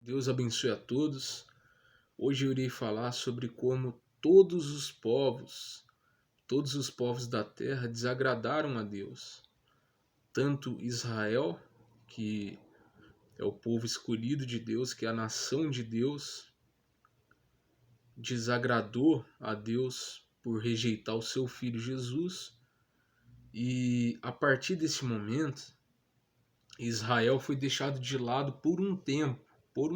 Deus abençoe a todos. Hoje eu irei falar sobre como todos os povos da terra desagradaram a Deus. Tanto Israel, que é o povo escolhido de Deus, que é a nação de Deus, desagradou a Deus por rejeitar o seu filho Jesus. E a partir desse momento, Israel foi deixado de lado por um tempo. por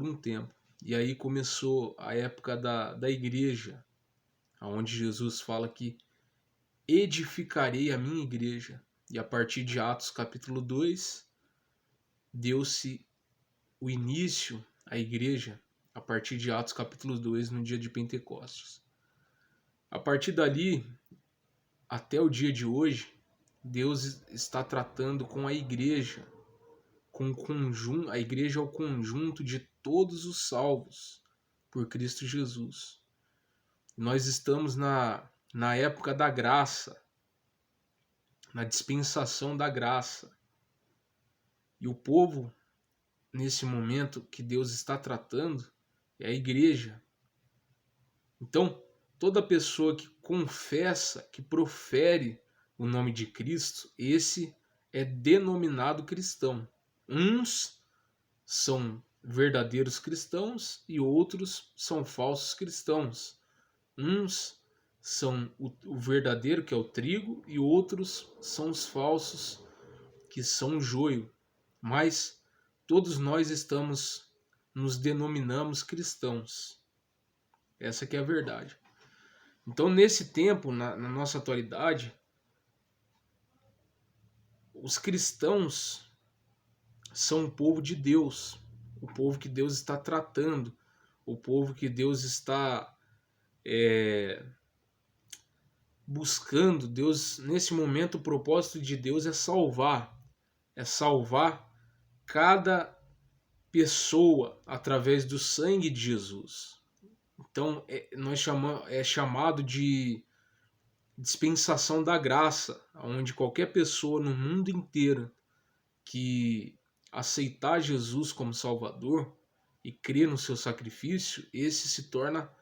um tempo. E aí começou a época da igreja, onde Jesus fala que edificarei a minha igreja. E a partir de Atos capítulo 2, deu-se o início à igreja, a partir de Atos capítulo 2, no dia de Pentecostes. A partir dali, até o dia de hoje, Deus está tratando com a igreja, a igreja é o conjunto de todos os salvos por Cristo Jesus. Nós estamos na época da graça, na dispensação da graça. E o povo, nesse momento que Deus está tratando, é a igreja. Então, toda pessoa que confessa, que profere o nome de Cristo, esse é denominado cristão. Uns são verdadeiros cristãos e outros são falsos cristãos. Uns são o verdadeiro, que é o trigo, e outros são os falsos, que são o joio. Mas todos nós nos denominamos cristãos. Essa que é a verdade. Então, nesse tempo, na nossa atualidade, os cristãos são o povo de Deus, o povo que Deus está tratando, o povo que Deus está buscando. Deus, nesse momento, o propósito de Deus é salvar cada pessoa através do sangue de Jesus. Então, é chamado de dispensação da graça, onde qualquer pessoa no mundo inteiro que aceitar Jesus como Salvador e crer no seu sacrifício, esse se torna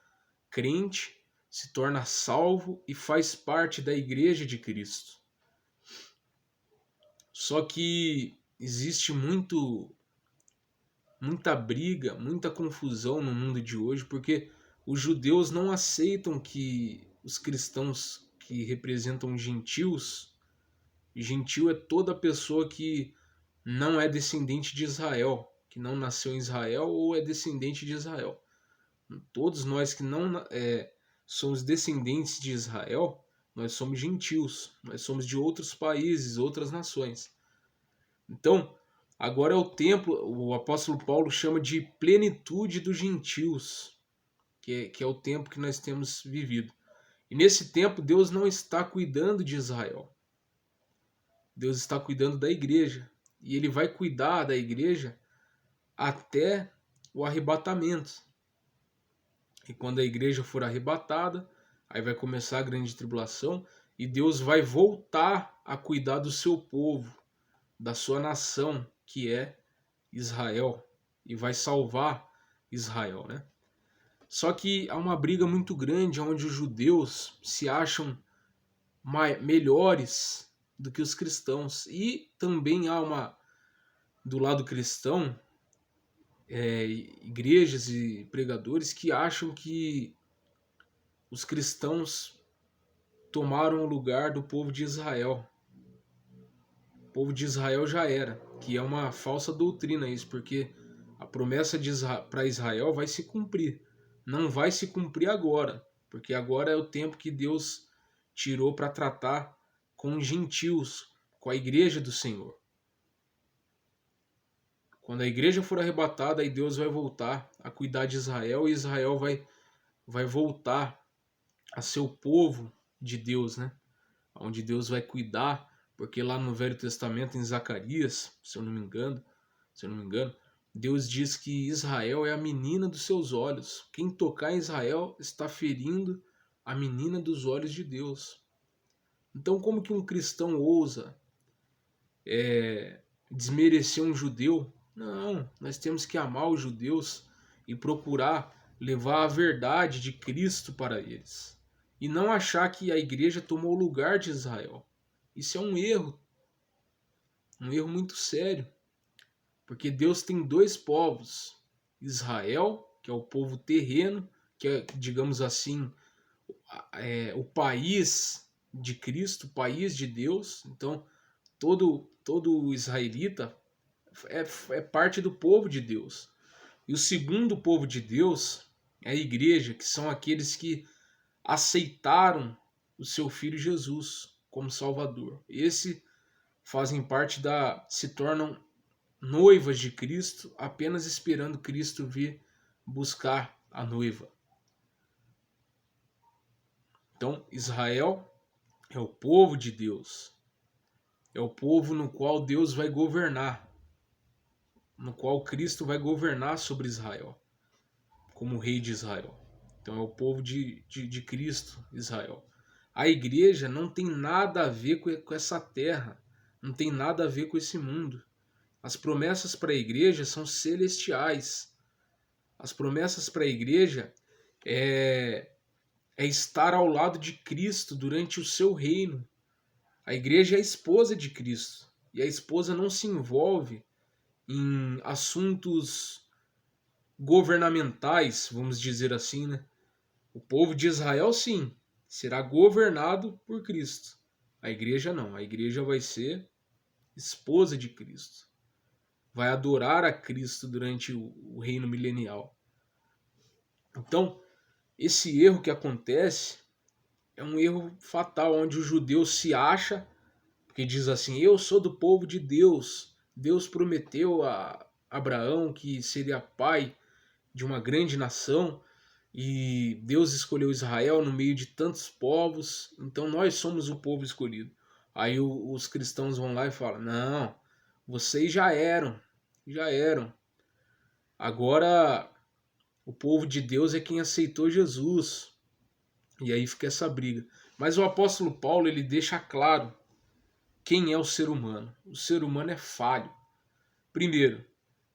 crente, se torna salvo e faz parte da igreja de Cristo. Só que existe muita briga, muita confusão no mundo de hoje, porque os judeus não aceitam que os cristãos que representam gentios, gentil é toda pessoa que não é descendente de Israel, que não nasceu em Israel ou é descendente de Israel. Todos nós que não somos descendentes de Israel, nós somos gentios, nós somos de outros países, outras nações. Então, agora é o tempo, o apóstolo Paulo chama de plenitude dos gentios, que é o tempo que nós temos vivido. E nesse tempo, Deus não está cuidando de Israel. Deus está cuidando da igreja. E ele vai cuidar da igreja até o arrebatamento. E quando a igreja for arrebatada, aí vai começar a grande tribulação e Deus vai voltar a cuidar do seu povo, da sua nação, que é Israel, e vai salvar Israel, né? Só que há uma briga muito grande onde os judeus se acham melhores do que os cristãos. E também do lado cristão, igrejas e pregadores que acham que os cristãos tomaram o lugar do povo de Israel. O povo de Israel já era, que é uma falsa doutrina isso, porque a promessa para Israel vai se cumprir. Não vai se cumprir agora, porque agora é o tempo que Deus tirou para tratar com os gentios, com a igreja do Senhor. Quando a igreja for arrebatada, aí Deus vai voltar a cuidar de Israel e Israel vai voltar a ser o povo de Deus, né? Onde Deus vai cuidar, porque lá no Velho Testamento, em Zacarias, se eu não me engano, Deus diz que Israel é a menina dos seus olhos. Quem tocar em Israel está ferindo a menina dos olhos de Deus. Então, como que um cristão ousa desmerecer um judeu Não, nós temos que amar os judeus e procurar levar a verdade de Cristo para eles. E não achar que a igreja tomou o lugar de Israel. Isso é um erro muito sério, porque Deus tem dois povos: Israel, que é o povo terreno, que é, digamos assim, o país de Cristo, o país de Deus. Então, todo israelita é parte do povo de Deus. E o segundo povo de Deus é a igreja, que são aqueles que aceitaram o seu filho Jesus como Salvador. Esse fazem parte se tornam noivas de Cristo, apenas esperando Cristo vir buscar a noiva. Então, Israel é o povo de Deus. É o povo no qual Deus vai governar, no qual Cristo vai governar sobre Israel, como rei de Israel. Então é o povo de Cristo, Israel. A igreja não tem nada a ver com essa terra, não tem nada a ver com esse mundo. As promessas para a igreja são celestiais. As promessas para a igreja é estar ao lado de Cristo durante o seu reino. A igreja é a esposa de Cristo. E a esposa não se envolve em assuntos governamentais, vamos dizer assim, né? O povo de Israel, sim, será governado por Cristo. A igreja não. A igreja vai ser esposa de Cristo. Vai adorar a Cristo durante o reino milenial. Então, esse erro que acontece é um erro fatal, onde o judeu se acha, porque diz assim: eu sou do povo de Deus. Deus prometeu a Abraão que seria pai de uma grande nação, e Deus escolheu Israel no meio de tantos povos, então nós somos o povo escolhido. Aí os cristãos vão lá e falam: não, vocês já eram. Agora o povo de Deus é quem aceitou Jesus. E aí fica essa briga. Mas o apóstolo Paulo, ele deixa claro quem é o ser humano. O ser humano é falho. Primeiro,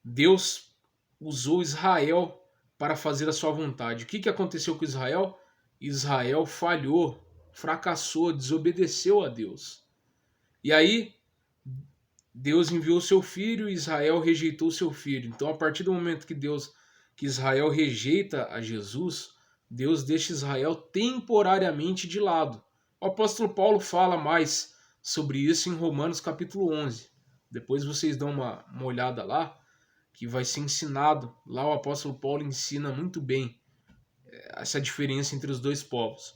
Deus usou Israel para fazer a sua vontade. O que aconteceu com Israel? Israel falhou, fracassou, desobedeceu a Deus. E aí, Deus enviou seu filho e Israel rejeitou seu filho. Então, a partir do momento que Israel rejeita a Jesus, Deus deixa Israel temporariamente de lado. O apóstolo Paulo fala mais sobre isso em Romanos capítulo 11. Depois vocês dão uma olhada lá, que vai ser ensinado. Lá o apóstolo Paulo ensina muito bem essa diferença entre os dois povos.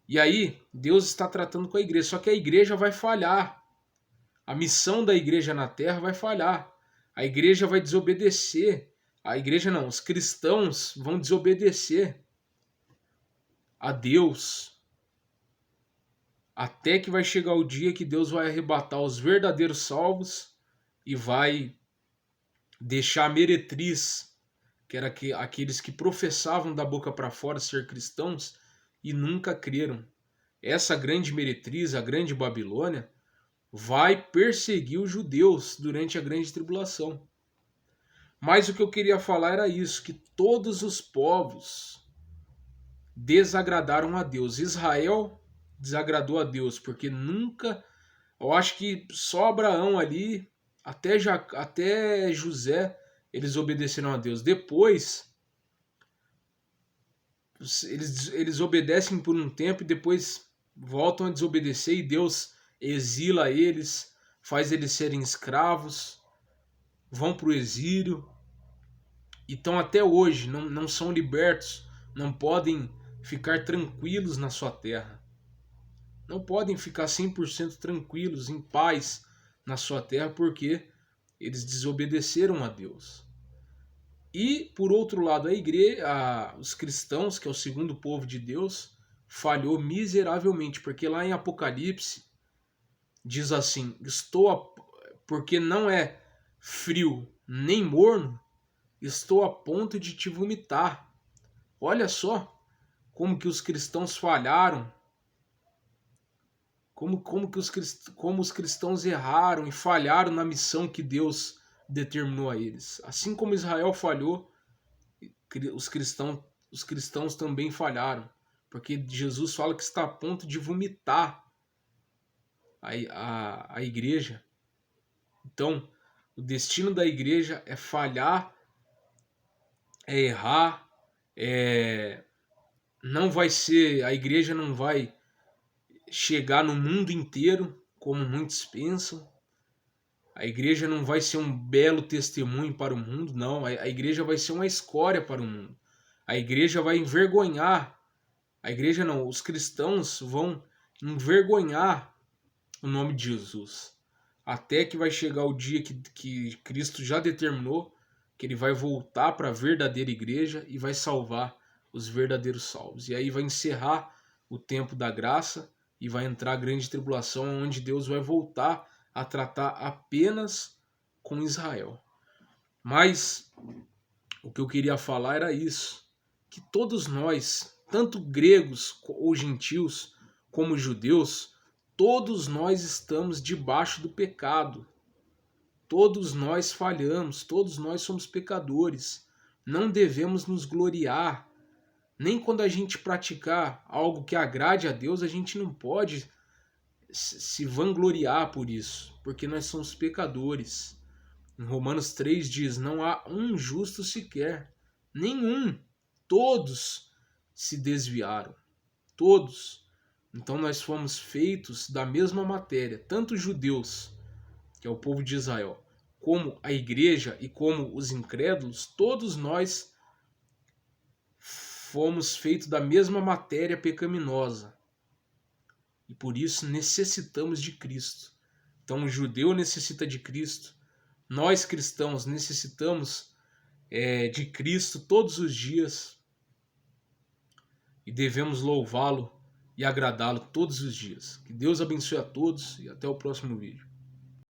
E aí, Deus está tratando com a igreja, só que a igreja vai falhar. A missão da igreja na terra vai falhar. A igreja vai desobedecer. A igreja não, os cristãos vão desobedecer a Deus. Até que vai chegar o dia que Deus vai arrebatar os verdadeiros salvos e vai deixar a meretriz, que era aqueles que professavam da boca para fora ser cristãos e nunca creram. Essa grande meretriz, a grande Babilônia, vai perseguir os judeus durante a grande tribulação. Mas o que eu queria falar era isso, que todos os povos desagradaram a Deus. Israel desagradou a Deus, porque nunca, eu acho que só Abraão ali, até José, eles obedeceram a Deus. Depois, eles obedecem por um tempo e depois voltam a desobedecer e Deus exila eles, faz eles serem escravos, vão para o exílio. Então até hoje não são libertos, não podem ficar tranquilos na sua terra. Não podem ficar 100% tranquilos, em paz na sua terra, porque eles desobedeceram a Deus. E, por outro lado, a igreja, os cristãos, que é o segundo povo de Deus, falhou miseravelmente, porque lá em Apocalipse diz assim: porque não é frio nem morno, estou a ponto de te vomitar. Olha só como que os cristãos falharam, como os cristãos erraram e falharam na missão que Deus determinou a eles. Assim como Israel falhou, os cristãos também falharam, porque Jesus fala que está a ponto de vomitar a igreja. Então, o destino da igreja é falhar, é errar, não vai ser, a igreja não vai chegar no mundo inteiro, como muitos pensam. A igreja não vai ser um belo testemunho para o mundo, não. A igreja vai ser uma escória para o mundo. A igreja vai envergonhar. A igreja não, os cristãos vão envergonhar o nome de Jesus. Até que vai chegar o dia que Cristo já determinou, que ele vai voltar para a verdadeira igreja e vai salvar os verdadeiros salvos. E aí vai encerrar o tempo da graça e vai entrar a grande tribulação, onde Deus vai voltar a tratar apenas com Israel. Mas o que eu queria falar era isso, que todos nós, tanto gregos ou gentios, como judeus, todos nós estamos debaixo do pecado. Todos nós falhamos, todos nós somos pecadores. Não devemos nos gloriar. Nem quando a gente praticar algo que agrade a Deus, a gente não pode se vangloriar por isso, porque nós somos pecadores. Em Romanos 3 diz: não há um justo sequer, nenhum. Todos se desviaram, todos. Então nós fomos feitos da mesma matéria, tanto os judeus, que é o povo de Israel, como a igreja e como os incrédulos, todos nós fomos feitos da mesma matéria pecaminosa. E por isso necessitamos de Cristo. Então o judeu necessita de Cristo. Nós cristãos necessitamos de Cristo todos os dias. E devemos louvá-lo e agradá-lo todos os dias. Que Deus abençoe a todos e até o próximo vídeo.